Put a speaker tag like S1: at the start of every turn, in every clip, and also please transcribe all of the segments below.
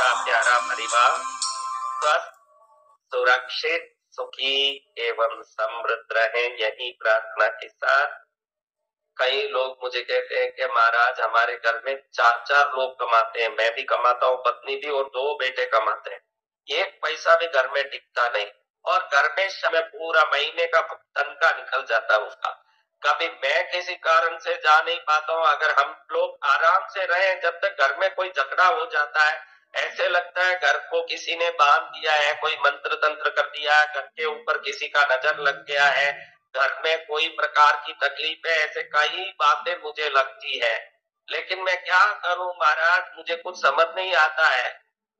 S1: मेरा प्यारा परिवार स्वस्थ, सुरक्षित, सुखी एवं समृद्ध रहे, यही प्रार्थना के साथ। कई लोग मुझे कहते हैं कि महाराज हमारे घर में 4-4 लोग कमाते हैं, मैं भी कमाता हूँ, पत्नी भी, और 2 बेटे कमाते हैं, एक पैसा भी घर में टिकता नहीं, और घर में समय पूरा महीने का तनख्वाह निकल जाता है उसका। कभी मैं किसी कारण से जा नहीं पाता हूँ। अगर हम लोग आराम से रहे, जब तक घर में कोई झगड़ा हो जाता है, ऐसे लगता है घर को किसी ने बांध दिया है, कोई मंत्र तंत्र कर दिया है, घर के ऊपर किसी का नजर लग गया है, घर में कोई प्रकार की तकलीफ है, ऐसे कई बातें मुझे लगती है। लेकिन मैं क्या करूं महाराज, मुझे कुछ समझ नहीं आता है।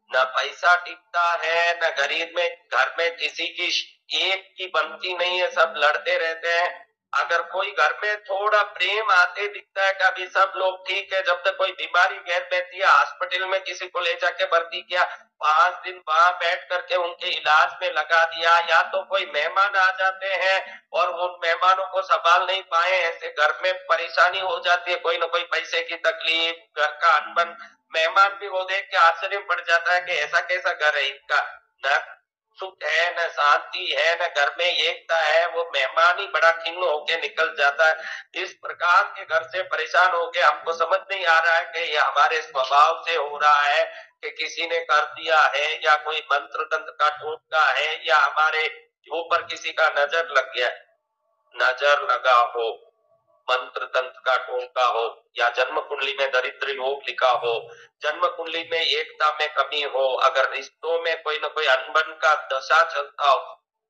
S1: न पैसा टिकता है, न गरीब में घर में किसी की एक की बनती नहीं है, सब लड़ते रहते हैं। अगर कोई घर में थोड़ा प्रेम आते दिखता है, कभी सब लोग ठीक है, जब तक कोई बीमारी घेर बैठी है, हॉस्पिटल में किसी को ले जाके भर्ती किया, 5 दिन वहां बैठ करके उनके इलाज में लगा दिया, या तो कोई मेहमान आ जाते हैं और उन मेहमानों को संभाल नहीं पाए, ऐसे घर में परेशानी हो जाती है, कोई ना कोई पैसे की तकलीफ, घर का अनबन। मेहमान भी वो देख के आश्चर्य पड़ जाता है कि ऐसा कैसा घर है इनका, न सुख है, न शांति है, न घर में एकता है, वो मेहमान ही बड़ा खिन्न होके निकल जाता है। इस प्रकार के घर से परेशान होके हमको समझ नहीं आ रहा है कि ये हमारे स्वभाव से हो रहा है, कि किसी ने कर दिया है, या कोई मंत्र तंत्र का टोटका है, या हमारे ऊपर किसी का नजर लग गया। नजर लगा हो, मंत्र तंत्र का टोटका हो, या जन्म कुंडली में दरिद्र योग लिखा हो, जन्म कुंडली में एकता में कमी हो, अगर रिश्तों में कोई न कोई अनबन का दशा चलता हो,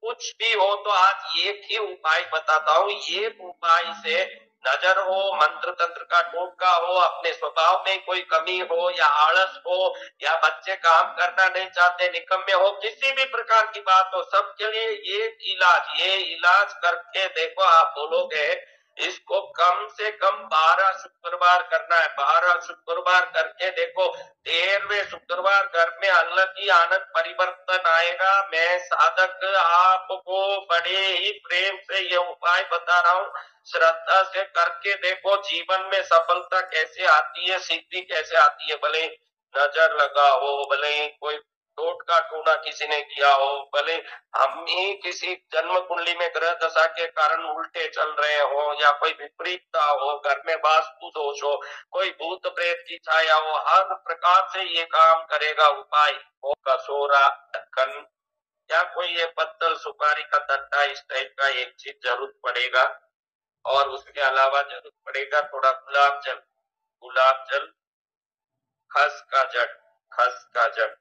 S1: कुछ भी हो, तो आज एक ही उपाय बताता हूँ। एक उपाय से नजर हो, मंत्र तंत्र का टोटका हो, अपने स्वभाव में कोई कमी हो, या आलस हो, या बच्चे काम करना नहीं चाहते, निकम्मे हो, किसी भी प्रकार की बात हो, सबके लिए ये इलाज करके देखो। आप बोलोगे इसको कम से कम 12 शुक्रवार करना है, 12 शुक्रवार करके देखो, 13वें शुक्रवार घर में अलग ही आनंद परिवर्तन आएगा। मैं साधक आपको बड़े ही प्रेम से ये उपाय बता रहा हूँ, श्रद्धा से करके देखो, जीवन में सफलता कैसे आती है, सिद्धि कैसे आती है। भले नजर लगा हो, भले कोई टोटका टूना किसी ने किया हो, भले हम ही किसी जन्म कुंडली में ग्रह दशा के कारण उल्टे चल रहे हो, या कोई विपरीतता हो, घर में वास्तु दोष हो, कोई भूत प्रेत की छाया हो, हर प्रकार से ये काम करेगा उपाय। वो कसोरा, ढक्कन, या कोई ये पत्तल सुपारी का तट्टा, इस टाइप का एक चीज जरूर पड़ेगा। और उसके अलावा जरूर पड़ेगा थोड़ा गुलाब जल, गुलाब जल, खस का जड़, खस का जड़,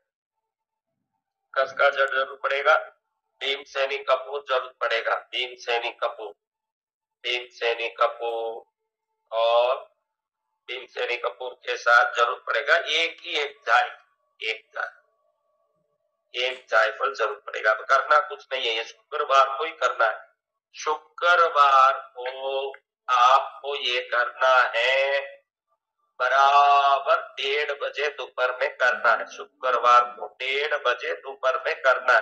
S1: खस का जड़ जरूर पड़ेगा। भीमसेनी कपूर जरूर पड़ेगा, भीमसेनी कपूर, भीमसेनी कपूर, और भीमसेनी कपूर के साथ जरूर पड़ेगा एक जायफल जरूर पड़ेगा। तो करना कुछ नहीं है, ये शुक्रवार को ही करना है। शुक्रवार को आपको ये करना है, बराबर 1:30 बजे दोपहर में करना है। शुक्रवार को 1:30 बजे दोपहर में करना है।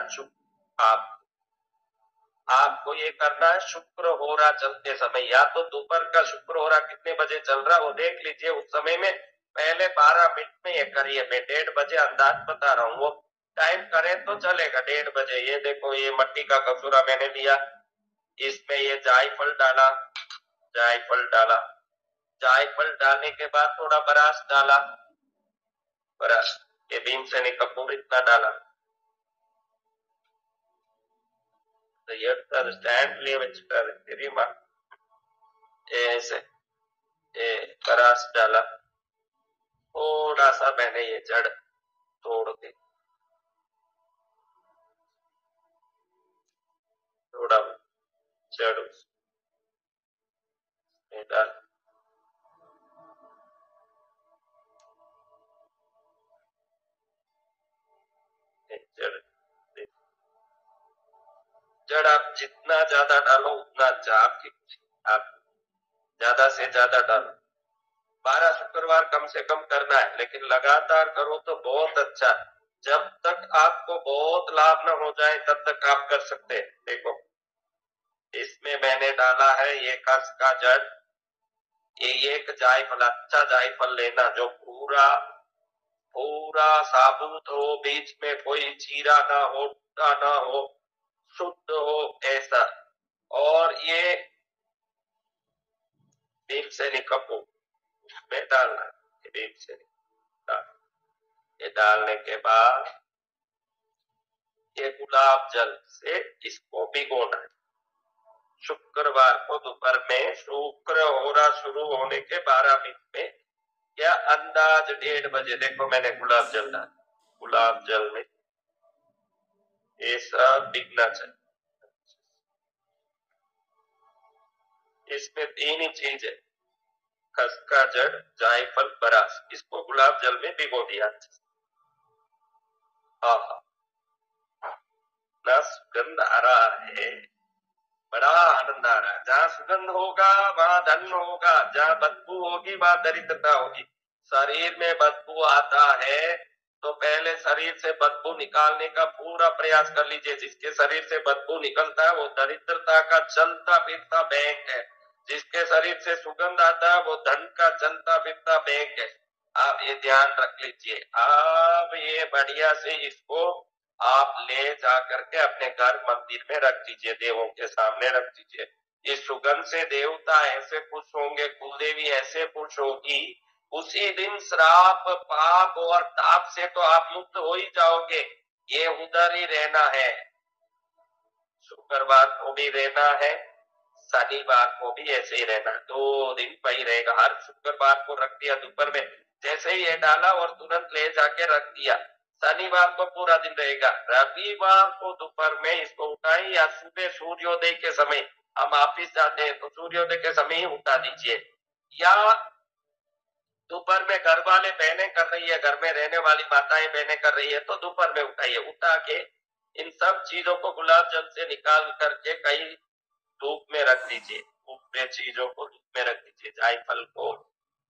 S1: आपको ये करना है शुक्र हो रहा चलते समय, या तो दोपहर का शुक्र हो रहा कितने बजे चल रहा है वो देख लीजिए, उस समय में पहले 12 मिनट में ये करिए। मैं 1:30 बजे अंदाज बता रहा हूँ, वो टाइम करें तो चलेगा 1:30 बजे। ये देखो, ये मट्टी का कसूरा मैंने लिया, इसमें ये जायफल डाला, जायफल डाला, जायफल डालने के बाद थोड़ा बरास डाला, बरास, ये भीमसेनी कपूर इतना डाला। तो ये स्टैंड लिए तेरी माँ ऐसे बरास डाला, थोड़ा सा मैंने ये जड़ तोड़ दी, थोड़ा जड़ डाल, जड़ आप जितना ज्यादा डालो उतना अच्छा, आप ज्यादा से ज्यादा डालो। 12 शुक्रवार कम से कम करना है, लेकिन लगातार करो तो बहुत अच्छा। जब तक आपको बहुत लाभ न हो जाए तब तक आप कर सकते हैं। देखो, इसमें मैंने डाला है ये खस का जड़, ये एक जायफल, अच्छा जायफल लेना जो पूरा पूरा साबुत हो, बीच में कोई चीरा ना हो, टूटा ना हो, शुद्ध हो, ऐसा। और ये भीमसेनी कपूर में डालना, भीमसेनी ये डालने के बाद ये गुलाब जल से इसको भिगोना है। शुक्रवार को दोपहर में शुक्र हो रहा शुरू होने के 12 मिनट में या अंदाज 1:30 बजे, देखो मैंने गुलाब जल डाला, गुलाब जल में ये सब भिगना चाहिए। इसमें 3 ही चीज है, खसका जड़, जायफल, बरास, इसको गुलाब जल में भिगो दिया। ना सुगंध आ रहा है, बड़ा आनंद आ रहा है। जहाँ सुगंध होगा वहां धन होगा, जहाँ बदबू होगी वहां दरिद्रता होगी। शरीर में बदबू आता है तो पहले शरीर से बदबू निकालने का पूरा प्रयास कर लीजिए। जिसके शरीर से बदबू निकलता है वो दरिद्रता का चलता फिरता बैंक है। जिसके शरीर से सुगंध आता है वो धन का चलता फिरता बैंक है। आप ये ध्यान रख लीजिए। आप ये बढ़िया से इसको आप ले जाकर के अपने घर मंदिर में रख दीजिए, देवों के सामने रख दीजिए। इस सुगंध से देवता ऐसे खुश होंगे, कुलदेवी ऐसे खुश होगी। उसी दिन श्राप, पाप और ताप से तो आप मुक्त हो ही जाओगे। ये उधर ही रहना है, शुक्रवार को भी रहना है, शनिवार को भी ऐसे ही रहना, 2 दिन वही रहेगा। हर शुक्रवार को रख दिया दोपहर में, जैसे ही ये डाला और तुरंत ले जाके रख दिया। शनिवार को पूरा दिन रहेगा। रविवार को दोपहर में इसको उठाएं या सुबह सूर्योदय के समय, हम ऑफिस जाते हैं तो सूर्योदय के समय ही उठा दीजिए। या दोपहर में घर वाले बहनें कर रही है, घर में रहने वाली माताएं बहनें कर रही है तो दोपहर में उठाइए। उठा के इन सब चीजों को गुलाब जल से निकाल करके कहीं धूप में रख दीजिए। धूप में चीजों को धूप में रख दीजिए, जायफल को,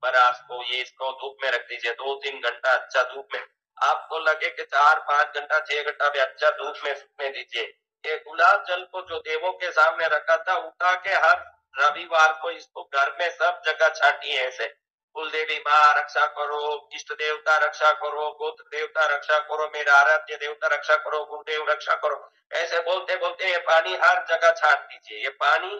S1: बरास को, ये इसको धूप में रख दीजिए 2-3 घंटा अच्छा धूप में। आपको लगे कि 4-5 घंटा 6 घंटा भी अच्छा धूप में सूखने दीजिए। ये गुलाब जल को जो देवों के सामने रखा था उठा के हर रविवार को इसको घर में सब जगह छाटिए। ऐसे कुल देवी माँ रक्षा करो, इष्ट देवता रक्षा करो, गोत्र देवता रक्षा करो, मेरा आराध्य देवता रक्षा करो, गुरुदेव रक्षा करो, ऐसे बोलते बोलते ये पानी हर जगह छाट दीजिए। ये पानी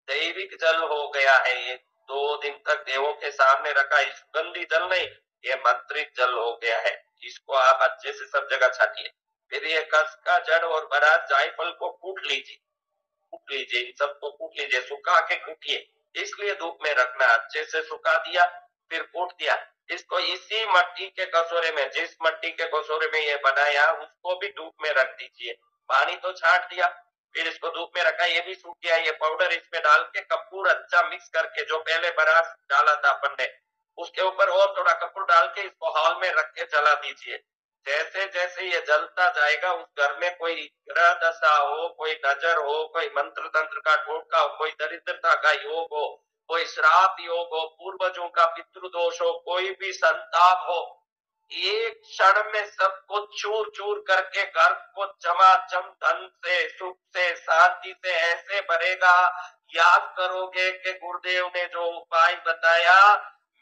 S1: दैविक जल हो गया है। ये 2 दिन तक देवों के सामने रखा, ये सुगंधी जल नहीं, ये मंत्रिक जल हो गया है। इसको आप अच्छे से सब जगह छाटिए। फिर ये कसका जड़ और बरात, जायफल को कूट लीजिए, कूट लीजिए, इन सबको कूट लीजिए, सुखा के कूटिए। इसलिए धूप में रखना, अच्छे से सुखा दिया फिर कूट दिया। इसको इसी मट्टी के कटोरे में, जिस मट्टी के कटोरे में ये बनाया उसको भी धूप में रख दीजिए। पानी तो छाट दिया, फिर इसको धूप में रखा, ये भी सूख गया। ये पाउडर इसमें डाल के कपूर अच्छा मिक्स करके, जो पहले बरास डाला था अपन ने, उसके ऊपर और थोड़ा कपूर डाल के इसको हॉल में रख के जला दीजिए। जैसे जैसे ये जलता जाएगा उस घर में कोई ग्रह दशा हो, कोई नजर हो, कोई मंत्र तंत्र का टोटका हो, कोई दरिद्रता का योग हो, कोई श्राप योग हो, पूर्वजों का पितृदोष हो, कोई भी संताप हो, एक क्षण में सबको चूर चूर करके घर को चमाचम धन से, सुख से, शांति से ऐसे भरेगा। याद करोगे कि गुरुदेव ने जो उपाय बताया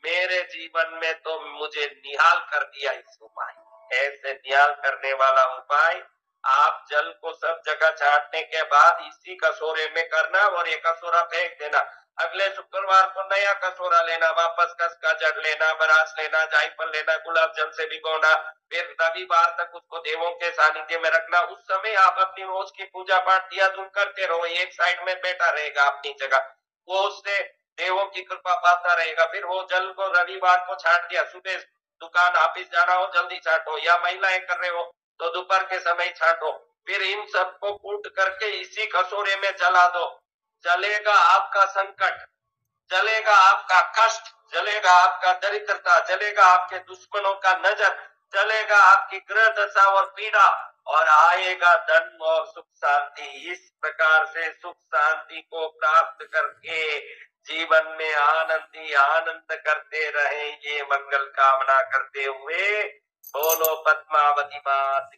S1: मेरे जीवन में तो मुझे निहाल कर दिया इस उपाय। ऐसे निहाल करने वाला उपाय आप जल को सब जगह छाटने के बाद इसी कटोरे में करना और ये कटोरा फेंक देना। अगले शुक्रवार को नया कटोरा लेना, वापस कसका जड़ लेना, बरास लेना, जायफल लेना, गुलाब जल से भिगोना, फिर रविवार तक उसको देवों के सानिध्य में रखना। उस समय आप अपनी रोज की पूजा पाठ दिया तुम करते रहो, एक साइड में बैठा रहेगा अपनी जगह, वो उससे देवों की कृपा पाता रहेगा। फिर वो जल को रविवार को छाट दिया, सुबह दुकान ऑफिस जाना हो जल्दी छाटो, या महिलाएं कर रहे हो तो दोपहर के समय छाटो। फिर इन सबको कूट करके इसी कटोरे में जला दो। जलेगा आपका संकट, जलेगा आपका कष्ट, जलेगा आपका दरिद्रता, जलेगा आपके दुश्मनों का नजर, जलेगा आपकी ग्रह दशा और पीड़ा, और आएगा धन और सुख शांति। इस प्रकार से सुख शांति को प्राप्त करके जीवन में आनंद ही आनंद करते रहे, ये मंगल कामना करते हुए बोलो पद्मावती मात